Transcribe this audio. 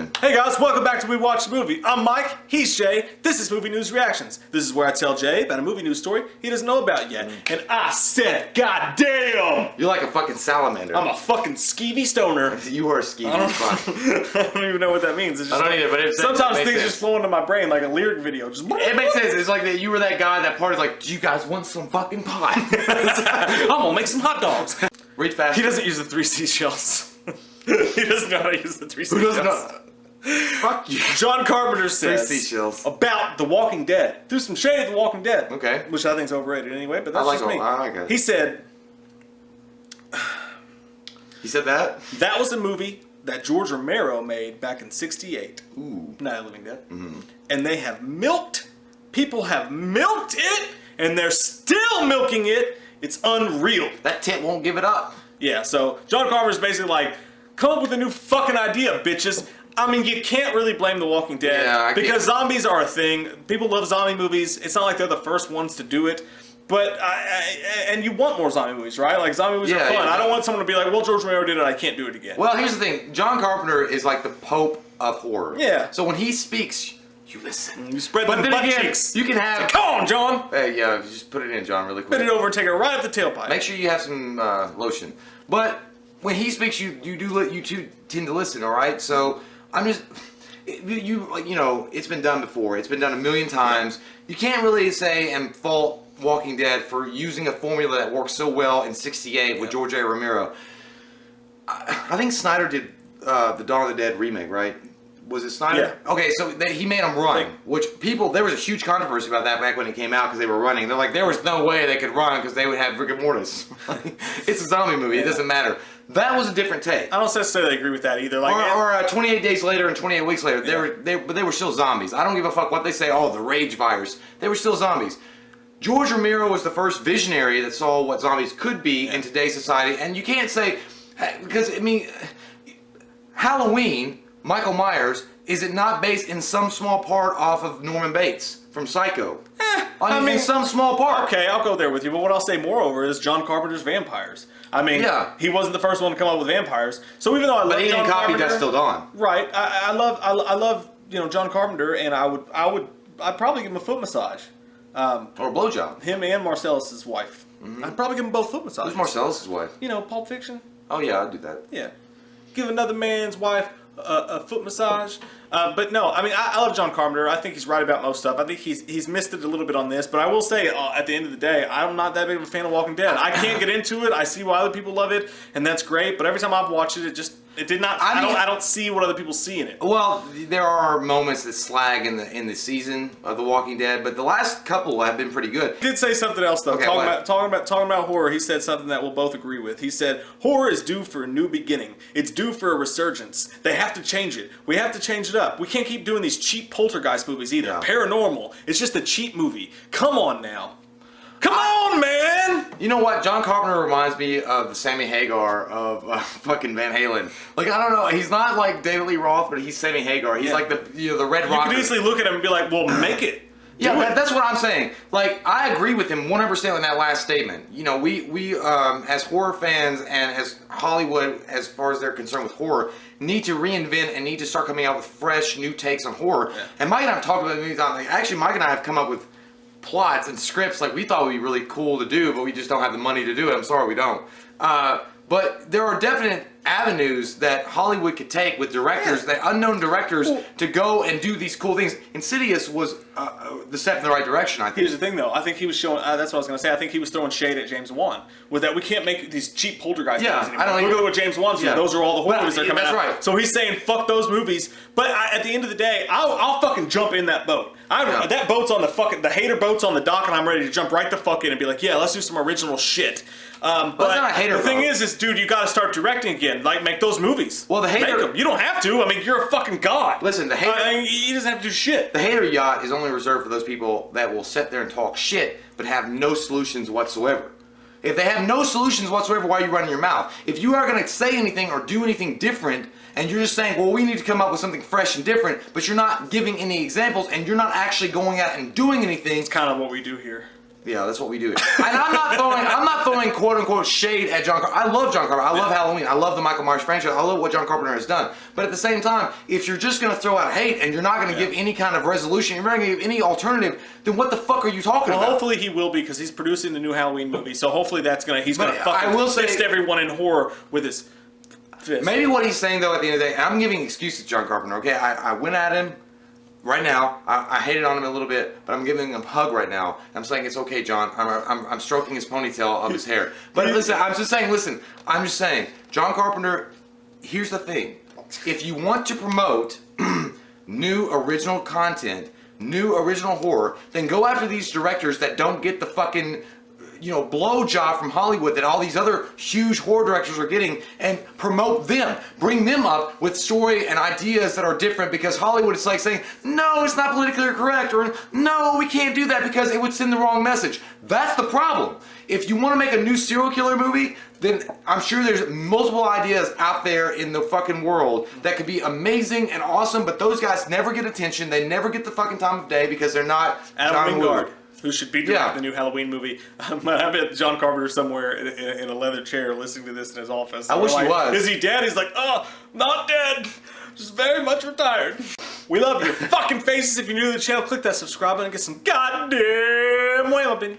listening. Hey guys, welcome back to We Watch the Movie. I'm Mike, he's Jay, this is Movie News Reactions. This is where I tell Jay about a movie news story he doesn't know about yet. And I said, God damn! You're like a fucking salamander. I'm a fucking skeevy stoner. You are skeevy. I don't even know what that means. It's just I don't either, but sometimes things just flow into my brain like a lyric video. Just it makes sense. It's like that you were that guy at that party's like, do you guys want some fucking pie? I'm gonna make some hot dogs. Read fast. He doesn't use the 3 seashells. He doesn't know how to use the 3 seashells. Who doesn't know? Fuck you. John Carpenter says 3 seashells. about The Walking Dead. Threw some shade at The Walking Dead. Okay. Which I think's overrated anyway, but that's I like just me. I like it. He said... He said that? That was a movie that George Romero made back in '68. Ooh. Night of the Living Dead. Mm-hmm. And they have milked, people have milked it, and they're still milking it. It's unreal. That tit won't give it up. Yeah, so John Carpenter's basically like, come up with a new fucking idea, bitches. I mean, you can't really blame The Walking Dead because zombies are a thing. People love zombie movies. It's not like they're the first ones to do it. But, and you want more zombie movies, right? Like, zombie movies are fun. Yeah. I don't want someone to be like, well, George Romero did it, I can't do it again. Well, here's the thing. John Carpenter is like the Pope of horror. Yeah. So when he speaks, you listen. You spread but them then butt again, cheeks. you can have... Come on, John! Hey, yeah, just put it in, John, really quick. Spit it over and take it right up the tailpipe. Make sure you have some lotion. But when he speaks, you two tend to listen, all right? So I'm just... it's been done before. It's been done a million times. You can't really say and fault Walking Dead for using a formula that worked so well in '68 with George A. Romero. I think Snyder did the Dawn of the Dead remake, right? Was it Snyder? Yeah. Okay, so he made them run, which there was a huge controversy about that back when it came out because they were running. They're like, there was no way they could run because they would have rigor mortis. It's a zombie movie. It doesn't matter. That was a different take. I don't necessarily agree with that either. Like, or 28 days later and 28 weeks later, they were still zombies. I don't give a fuck what they say. Oh, the rage virus. They were still zombies. George Romero was the first visionary that saw what zombies could be in today's society, and you can't say, because I mean, Halloween, Michael Myers, is it not based in some small part off of Norman Bates from Psycho? I mean, in some small part. Okay, I'll go there with you, but what I'll say moreover is John Carpenter's vampires. I mean, he wasn't the first one to come up with vampires, so even though I love he didn't copy Death Till Dawn. Right, I love John Carpenter, and I'd probably give him a foot massage. Or a blowjob. Him and Marcellus's wife. I'd probably give them both foot massages. Who's Marcellus's wife? You know, Pulp Fiction. Oh yeah, I'd do that. Yeah. Give another man's wife a foot massage. But no, I mean, I love John Carpenter. I think he's right about most stuff. I think he's missed it a little bit on this. But I will say, at the end of the day, I'm not that big of a fan of Walking Dead. I can't get into it. I see why other people love it, and that's great. But every time I've watched it, it did not. I don't see what other people see in it. Well, there are moments that slag in the season of The Walking Dead, but the last couple have been pretty good. He did say something else though. Okay, talking about horror, he said something that we'll both agree with. He said horror is due for a new beginning. It's due for a resurgence. They have to change it. We have to change it up. We can't keep doing these cheap poltergeist movies either. Yeah. Paranormal. It's just a cheap movie. Come on now. Come on, man! You know what? John Carpenter reminds me of the Sammy Hagar of fucking Van Halen. Like, I don't know. He's not like David Lee Roth, but he's Sammy Hagar. He's like the Red Rocker. You could easily look at him and be like, well, make it. Yeah, that's what I'm saying. Like, I agree with him 100% on that last statement. You know, we as horror fans and as Hollywood, as far as they're concerned with horror, need to reinvent and need to start coming out with fresh, new takes on horror. Yeah. And Mike and I have talked about it many times. Like, actually, Mike and I have come up with plots and scripts like we thought would be really cool to do, but we just don't have the money to do it. I'm sorry, we don't. But there are definite avenues that Hollywood could take with directors, that unknown directors, to go and do these cool things. Insidious was the step in the right direction, I think. Here's the thing, though. I think he was showing. That's what I was going to say. I think he was throwing shade at James Wan with that. We can't make these cheap poltergeist movies anymore. Look at what James Wan's doing. Those are all the horror movies that are coming out. Right. So he's saying, "Fuck those movies." But at the end of the day, I'll fucking jump in that boat. That boat's on the hater boat's on the dock, and I'm ready to jump right the fuck in and be like, "Yeah, let's do some original shit." But not a hater the thing is, dude, you got to start directing again. Like, make those movies. Well, the hater, make them. You don't have to. I mean, you're a fucking god. Listen, the hater, he doesn't have to do shit. The hater yacht is only reserved for those people that will sit there and talk shit, but have no solutions whatsoever. If they have no solutions whatsoever, why are you running your mouth? If you are going to say anything or do anything different, and you're just saying, well, we need to come up with something fresh and different, but you're not giving any examples, and you're not actually going out and doing anything. It's kind of what we do here. Yeah, that's what we do. And I'm not throwing quote unquote shade at John Carpenter. I love John Carpenter. I love Halloween. I love the Michael Myers franchise. I love what John Carpenter has done. But at the same time, if you're just going to throw out hate and you're not going to give any kind of resolution, you're not going to give any alternative, then what the fuck are you talking about? Hopefully he will be, because he's producing the new Halloween movie. So hopefully he's gonna fucking fist everyone in horror with his fist. Maybe what he's saying though at the end of the day, and I'm giving excuses to John Carpenter. Okay, I went at him. Right now, I hated on him a little bit, but I'm giving him a hug right now. I'm saying it's okay, John. I'm stroking his ponytail of his hair. But listen, I'm just saying, John Carpenter, here's the thing. If you want to promote new original content, new original horror, then go after these directors that don't get the fucking blowjob from Hollywood that all these other huge horror directors are getting, and promote them. Bring them up with story and ideas that are different, because Hollywood is like saying, no, it's not politically correct, or no, we can't do that because it would send the wrong message. That's the problem. If you want to make a new serial killer movie, then I'm sure there's multiple ideas out there in the fucking world that could be amazing and awesome, but those guys never get attention. They never get the fucking time of day because they're not Adam Wingard, who should be doing the new Halloween movie. I bet John Carpenter somewhere in a leather chair listening to this in his office. I wish he was. Is he dead? He's like, oh, not dead. Just very much retired. We love your fucking faces. If you're new to the channel, click that subscribe button and get some goddamn whale opinion.